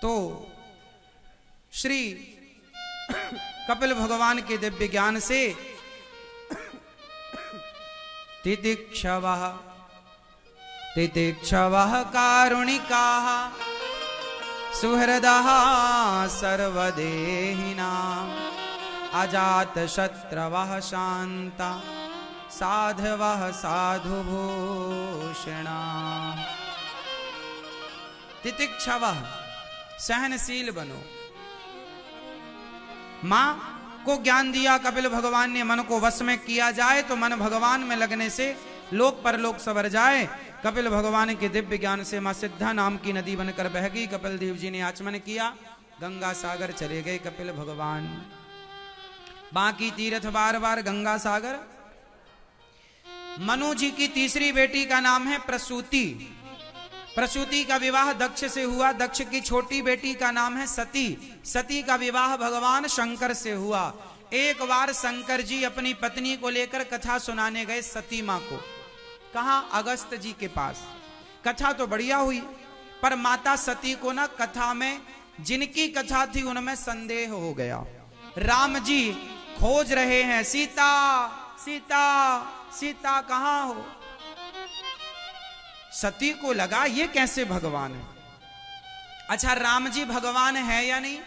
तो श्री कपिल भगवान के दिव्य ज्ञान से तितिक्षवः कारुणिकाः सुहृदः सर्वदेहिनां अजातशत्रवः शान्ता साधवः साधुभूषणा। तितिक्षवः सहनशील बनो। मां को ज्ञान दिया कपिल भगवान ने, मन को वश में किया जाए तो मन भगवान में लगने से लोक परलोक सवर जाए। कपिल भगवान के दिव्य ज्ञान से मां सिद्धा नाम की नदी बनकर बह गई। कपिल देव जी ने आचमन किया, गंगा सागर चले गए कपिल भगवान। बाकी तीर्थ बार बार गंगा सागर। मनु जी की तीसरी बेटी का नाम है प्रसूति। प्रसूति का विवाह दक्ष से हुआ। दक्ष की छोटी बेटी का नाम है सती। सती का विवाह भगवान शंकर से हुआ। एक बार शंकर जी अपनी पत्नी को लेकर कथा सुनाने गए सती मां को। कहा? अगस्त जी के पास। कथा तो बढ़िया हुई, पर माता सती को ना कथा में, जिनकी कथा थी उनमें संदेह हो गया। राम जी खोज रहे हैं, सीता सीता सीता कहां हो? सती को लगा ये कैसे भगवान है। अच्छा, राम जी भगवान है या नहीं?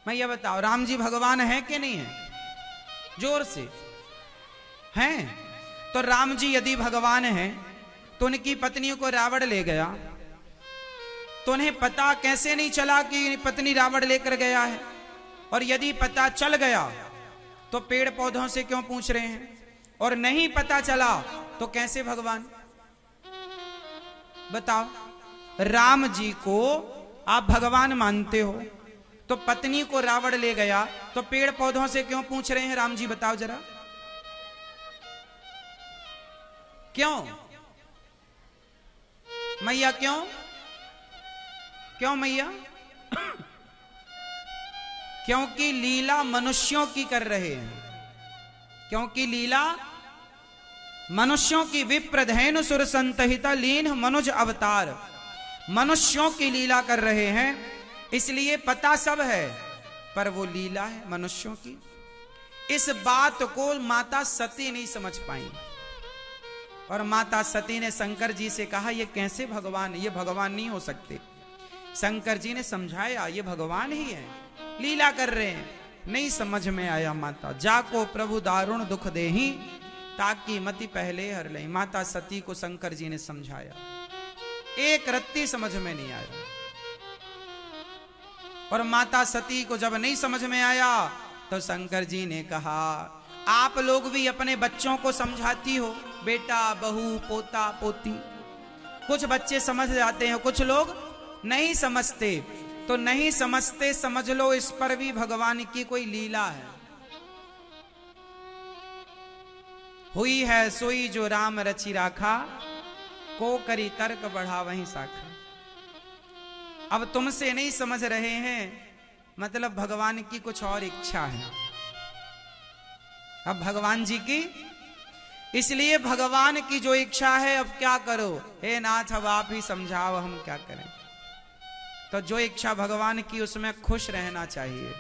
मैं ये बताओ, राम जी भगवान है कि नहीं है? जोर से हैं। तो राम जी यदि भगवान हैं तो उनकी पत्नी को रावण ले गया, तो उन्हें पता कैसे नहीं चला कि पत्नी रावण लेकर गया है? और यदि पता चल गया तो पेड़ पौधों से क्यों पूछ रहे हैं? और नहीं पता चला तो कैसे भगवान? बताओ, राम जी को आप भगवान मानते हो, तो पत्नी को रावण ले गया तो पेड़ पौधों से क्यों पूछ रहे हैं राम जी? बताओ जरा, क्यों मैया? क्यों क्यों मैया? क्योंकि लीला मनुष्यों की कर रहे हैं। क्योंकि लीला मनुष्यों की, विप्रधेनु सुर संतहिता लीन मनुज अवतार, मनुष्यों की लीला कर रहे हैं। इसलिए पता सब है, पर वो लीला है मनुष्यों की। इस बात को माता सती नहीं समझ पाई, और माता सती ने शंकर जी से कहा ये कैसे भगवान? ये भगवान नहीं हो सकते। शंकर जी ने समझाया ये भगवान ही है, लीला कर रहे हैं। नहीं समझ में आया माता। जाको प्रभु दारुण दुख देही ताकि मति पहले हर ले। माता सती को शंकर जी ने समझाया, एक रत्ती समझ में नहीं आया। और माता सती को जब नहीं समझ में आया तो शंकर जी ने कहा आप लोग भी अपने बच्चों को समझाती हो, बेटा बहू पोता पोती। कुछ बच्चे समझ जाते हैं, कुछ लोग नहीं समझते। तो नहीं समझते, समझ लो इस पर भी भगवान की कोई लीला है। हुई है सोई जो राम रचि राखा, को करी तर्क बढ़ा वहीं साखा। अब तुमसे नहीं समझ रहे हैं, मतलब भगवान की कुछ और इच्छा है अब भगवान जी की। इसलिए भगवान की जो इच्छा है, अब क्या करो हे नाथ, अब आप ही समझाओ हम क्या करें। तो जो इच्छा भगवान की उसमें खुश रहना चाहिए।